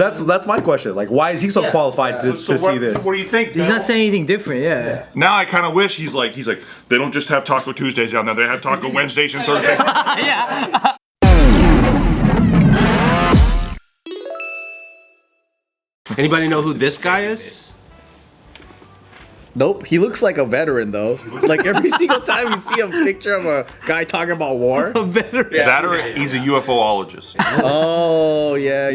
That's my question. Like, why is he so qualified to see this? What do you think? He's not saying anything different. Yeah. Now I kind of wish he's like they don't just have Taco Tuesdays down there. They have Taco Wednesdays and Thursdays. Yeah. Anybody know who this guy is? Nope. He looks like a veteran though. Like every single time you see a picture of a guy talking about war. A veteran. That or he's a UFOologist. Oh yeah.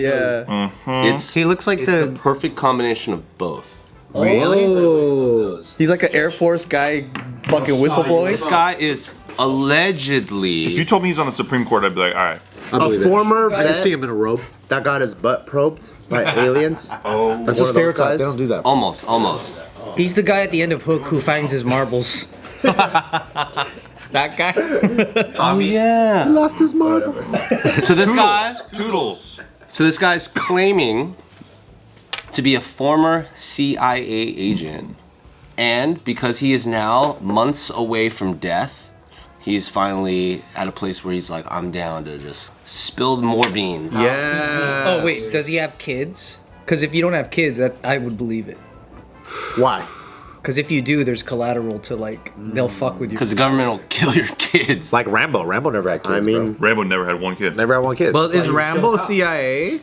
He looks like the perfect combination of both. Really? Oh. He's like an Air Force guy, fucking whistleblowing. This guy is allegedly. If you told me he's on the Supreme Court, I'd be like, all right. A former I can vet see him in a robe. that got his butt probed by aliens. Oh, That's a stereotype. They don't do that. Almost. He's the guy at the end of Hook who finds his marbles. That guy. Oh yeah. He lost his marbles. So this guy. Toodles. So this guy's claiming to be a former CIA agent, and because he is now months away from death, he's finally at a place where he's like, I'm down to just spill more beans. Yeah. Oh wait, does he have kids? Because if you don't have kids, that I would believe it. Why? Because if you do, there's collateral to like they'll fuck with you. Because the government will kill your kids. Like Rambo. Rambo never had kids. I mean, Rambo never had one kid. never had one kid. Well, is Rambo CIA?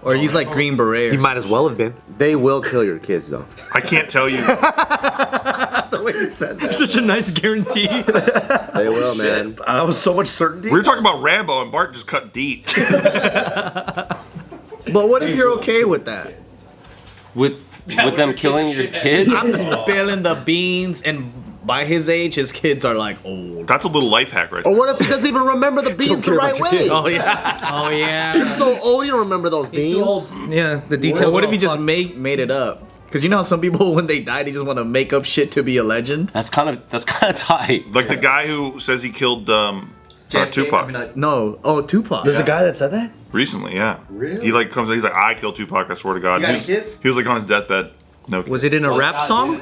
Or he's like Green Beret? He might as well have been. they will kill your kids though. I can't tell you. The way he said that. Such a nice guarantee. They will, man. That was so much certainty. We were talking about Rambo and Bart just cut deep. But what if you're okay with that? With them killing your kid? I'm spilling the beans, and by his age, his kids are like old. That's a little life hack right Or there. what if he doesn't even remember the beans the care right about your way? kid. Oh yeah. Oh yeah. He's so old, you don't remember those beans. Yeah, the details. Well, what if are he all just fucked. made it up? Because you know how some people, when they die, they just want to make up shit to be a legend. That's kind of tight. Like the guy who says he killed Tupac. No. Oh, Tupac. There's a guy that said that? Recently, yeah. Really? He like comes, he's like, I killed Tupac. I swear to God. You got He was- any kids? He was like on his deathbed. No kids. Was it in a rap song?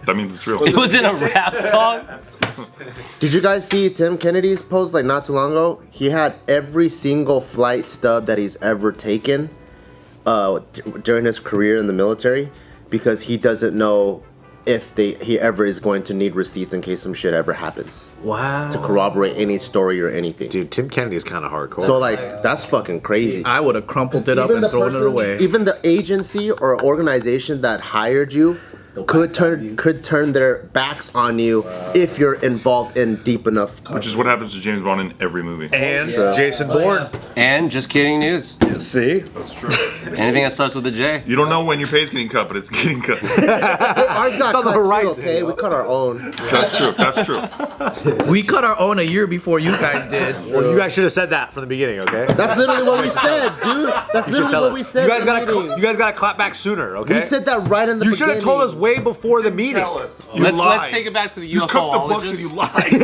That means it's real. It was in a rap song? Did you guys see Tim Kennedy's post like not too long ago? He had every single flight stub that he's ever taken during his career in the military because he doesn't know if he ever is going to need receipts in case some shit ever happens. Wow. To corroborate any story or anything. Dude, Tim Kennedy is kind of hardcore. So like that's fucking crazy. I would have crumpled it up Even and the thrown it person- away. Even the agency or organization that hired you could turn their backs on you if you're involved in deep enough. Which is what happens to James Bond in every movie. and Jason Bourne. And just kidding news. See? That's true. Anything that starts with a J. You don't know when your pay's getting cut, but it's getting cut. Ours got on the cut too, horizon. okay? We cut our own. That's true. That's true. We cut our own a year before you guys did. Well, you guys should have said that from the beginning, okay? That's literally what we said, dude. That's literally what we said. You guys in the gotta, meeting. you guys gotta clap back sooner, okay? We said that right in the You beginning. should have told us way before the meeting. Tell us. You Let's lied. take it back to the You cooked the books and UFOologist. you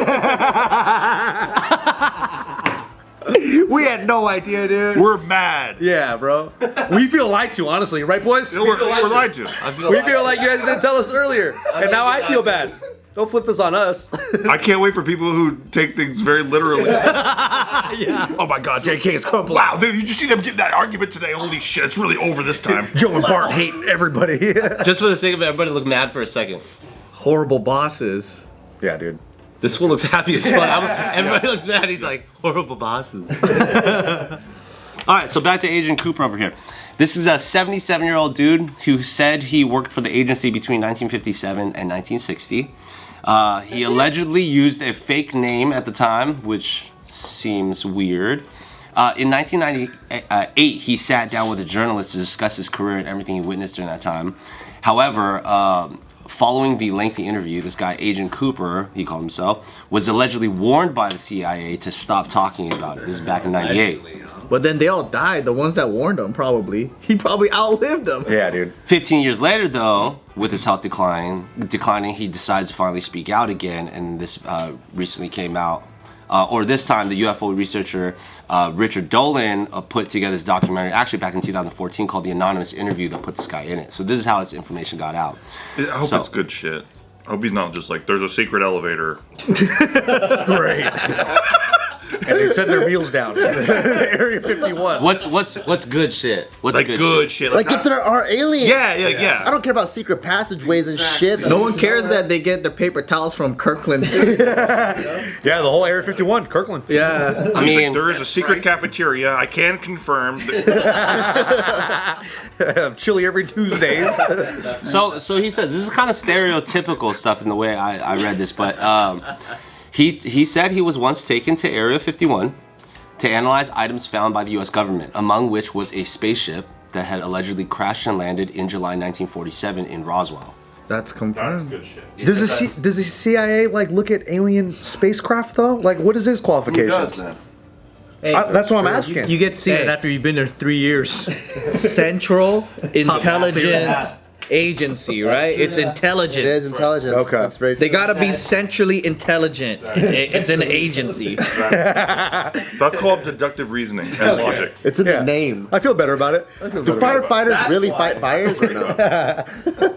lied. We had no idea, dude. We're mad. Yeah, bro. We feel lied to, honestly, right, boys? We're lied to. We feel like you guys didn't tell us earlier, and now I feel bad. Don't flip this on us. I can't wait for people who take things very literally. Oh my God, JK is complete. Wow, dude, you just see them get in that argument today. Holy shit, it's really over this time. Joe and Bart hate everybody. Just for the sake of it, everybody look mad for a second. Horrible bosses. Yeah, dude. This one looks happy as fuck. Everybody looks mad. He's like, horrible bosses. All right, so back to Agent Cooper over here. This is a 77-year-old dude who said he worked for the agency between 1957 and 1960. He allegedly used a fake name at the time, which seems weird. In 1998, he sat down with a journalist to discuss his career and everything he witnessed during that time. However, following the lengthy interview, this guy, Agent Cooper, he called himself, was allegedly warned by the CIA to stop talking about it. This is back in 98. But then they all died. The ones that warned him, probably. He probably outlived them. Yeah, dude. 15 years later, though, with his health declining, he decides to finally speak out again, and this recently came out. Or this time, the UFO researcher Richard Dolan put together this documentary, actually back in 2014, called The Anonymous Interview, that put this guy in it. So this is how this information got out. I hope it's good shit. I hope he's not just like, there's a secret elevator. Great. and they send their meals down to the Area 51. What's good shit? What's Like good shit? shit. Like if there are aliens. Yeah. I don't care about secret passageways and shit. No one cares that they get their paper towels from Kirkland. Yeah, the whole Area 51, Kirkland. Yeah. I mean, There is a secret cafeteria. I can confirm. Chili every Tuesdays. so he said this is kind of stereotypical stuff in the way I read this, but he said he was once taken to Area 51 to analyze items found by the U.S. government, among which was a spaceship that had allegedly crashed and landed in July 1947 in Roswell. That's confirmed. Good shit. Does the CIA like look at alien spacecraft though? Like, what is his qualifications? Hey, That's what I'm asking. you get to see it after you've been there 3 years. Central Intelligence Agency, right? It's intelligence. It is intelligence. Okay. That's very They gotta be centrally intelligent. It's an agency. That's called deductive reasoning and logic. It's in the name. I feel better about it. Do firefighters really fight fires or no?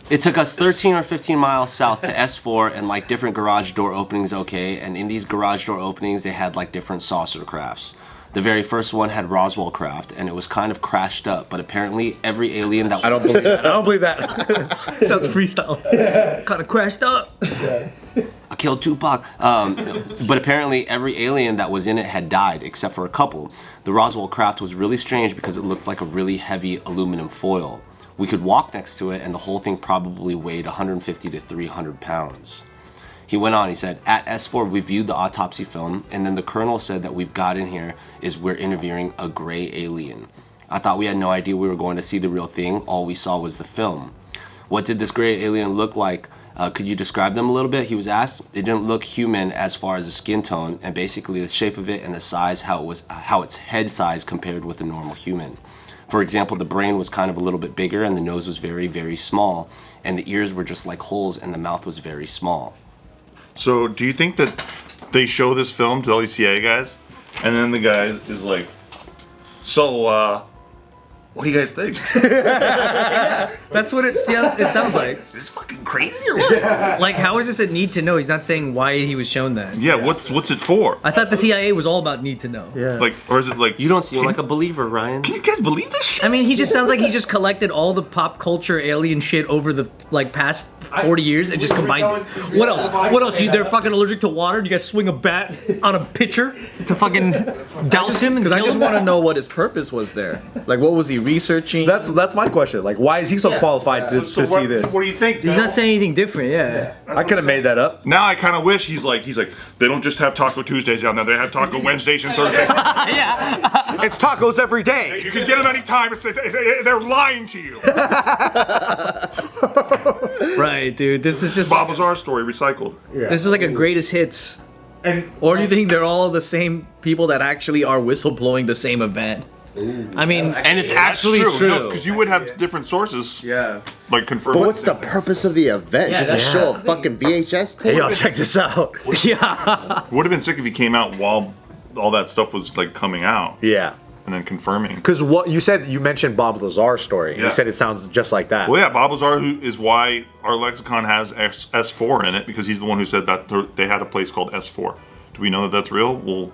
It took us 13 or 15 miles south to S4 and like different garage door openings, okay? And in these garage door openings, they had like different saucer crafts. The very first one had Roswell craft, and it was kind of crashed up, but apparently every alien that... I don't believe that. I don't believe that. Sounds freestyle. Kind of crashed up. I killed Tupac. But apparently every alien that was in it had died, except for a couple. The Roswell craft was really strange because it looked like a really heavy aluminum foil. We could walk next to it, and the whole thing probably weighed 150 to 300 pounds. He went on, he said, at S4, we viewed the autopsy film, and then the colonel said that we've got in here is we're interviewing a gray alien. I thought we had no idea we were going to see the real thing. All we saw was the film. What did this gray alien look like? Could you describe them a little bit? He was asked. It didn't look human as far as the skin tone, and basically the shape of it and the size, how its head size compared with a normal human. For example, the brain was kind of a little bit bigger, and the nose was very, very small, and the ears were just like holes, and the mouth was very small. So, do you think that they show this film to all these CIA guys, and then the guy is like, "So, what do you guys think? That's what it sounds like. Is this fucking crazy or what?" Like, how is this a need to know? He's not saying why he was shown that. Yeah, what's it for? I thought the CIA was all about need to know. Yeah. Like, or is it like You don't seem like a believer, Ryan. Can you guys believe this shit? I mean, he just sounds like he just collected all the pop culture alien shit over the past 40 years and just combined it. What else? What else? They're fucking allergic to water? You guys swing a bat on a pitcher to fucking douse him and Because I kill just him? want to know what his purpose was there. Like, what was he researching? That's my question. Like, why is he so qualified to see this? What do you think? He's not saying anything different, yeah. I could have made that up. Now I kind of wish he's like they don't just have Taco Tuesdays down there. They have Taco Wednesdays and Thursdays. It's tacos every day. You can get them anytime. They're lying to you. Right, dude. This is just Bob Lazar story recycled. this is like a greatest hits. Or do you think they're all the same people that actually are whistleblowing the same event? I mean, And it's actually true. Because you would have different sources. Yeah. Like confirm. But what's the purpose of the event? Yeah, Just to that's- show a fucking VHS tape? Hey, y'all, check this out. yeah. Would have been sick if he came out while all that stuff was like coming out Yeah. and then confirming. Because what you mentioned Bob Lazar's story. Yeah. You said it sounds just like that. Well, yeah, Bob Lazar is why our lexicon has S4 in it, because he's the one who said that they had a place called S4. Do we know that that's real? Well,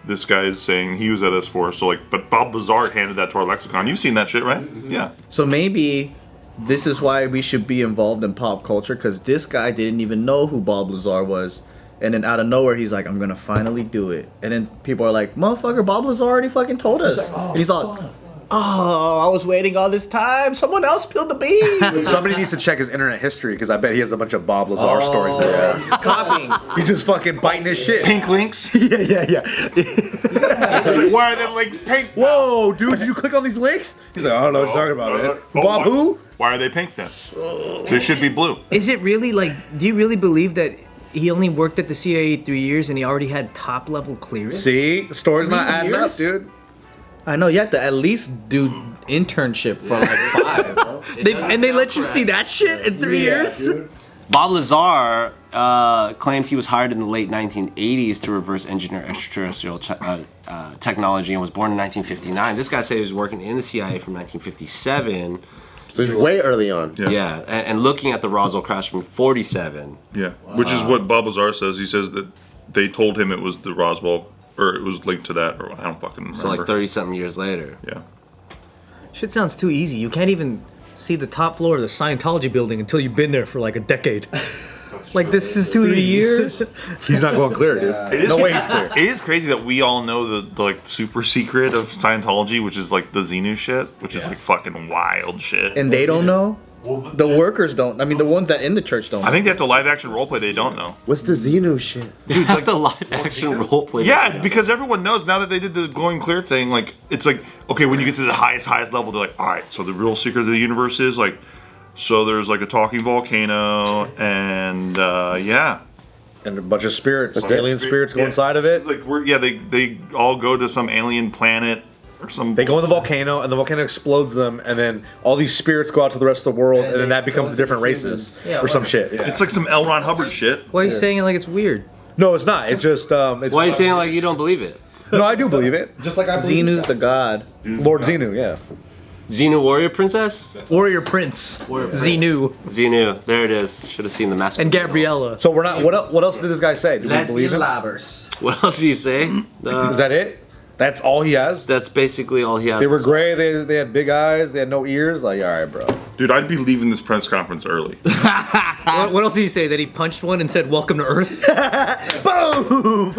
this guy is saying he was at S4, so like, but Bob Lazar handed that to our lexicon. You've seen that shit, right? Mm-hmm. Yeah. So maybe this is why we should be involved in pop culture, because this guy didn't even know who Bob Lazar was. And then out of nowhere, he's like, I'm going to finally do it. And then people are like, motherfucker, Bob Lazar already fucking told us. And he's like, oh, I was waiting all this time. Someone else spilled the beans. Somebody needs to check his internet history because I bet he has a bunch of Bob Lazar stories there. He's copying. He's just fucking biting his shit. Pink links. Yeah. Why are the links pink? Whoa, dude, did you click on these links? He's like, I don't know what you're talking about, man. Bob who? Why are they pink then? They should be blue. Is it really like? Do you really believe that he only worked at the CIA 3 years and he already had top level clearance? See, the story's not adding up, years? dude. I know, you have to at least do internship for like 5. They let you see that shit in 3 years? Bob Lazar claims he was hired in the late 1980s to reverse engineer extraterrestrial technology and was born in 1959. This guy said he was working in the CIA from 1957. So it's way early on. Yeah, and looking at the Roswell crash from 47. Yeah. Which is what Bob Lazar says. He says that they told him it was the Roswell or it was linked to that, or I don't fucking remember. So like 30-something years later. Yeah. Shit sounds too easy. You can't even see the top floor of the Scientology building until you've been there for like a decade. Like this is 2 years. He's not going clear, dude. No way he's clear. It is crazy that we all know the like super secret of Scientology, which is like the Xenu shit, which is like fucking wild shit. And they don't know. The workers don't. I mean, the ones that in the church don't. I think they have to live action roleplay. They don't know. What's the Xenu shit? You have to live action roleplay. Yeah, because everyone knows now that they did the glowing clear thing. Like it's like okay, when you get to the highest level, they're like, all right. So the real secret of the universe is like, so there's like a talking volcano, and yeah. And a bunch of spirits, That's it? alien spirits go inside of it. Like they all go to some alien planet or some. They go in the volcano, and the volcano explodes them, and then all these spirits go out to the rest of the world, and then that becomes the different races or some shit. Yeah. It's like some L. Ron Hubbard shit. Why are you saying it like it's weird? No, it's not. It's just. It's, Why are you saying like you don't believe it? No, I do believe it. Just like I believe Xenu's the god. Lord Xenu. Yeah. Xenu Warrior Princess? Warrior Prince. Xenu. Xenu. There it is. Should have seen the mask. And Gabriella. So we're not. What else did this guy say? Do we believe him? What else did he say? Is that it? That's all he has. That's basically all he has. They were gray. They had big eyes. They had no ears. Like, all right, bro. Dude, I'd be leaving this press conference early. What else did he say? That he punched one and said, "Welcome to Earth"? Boom.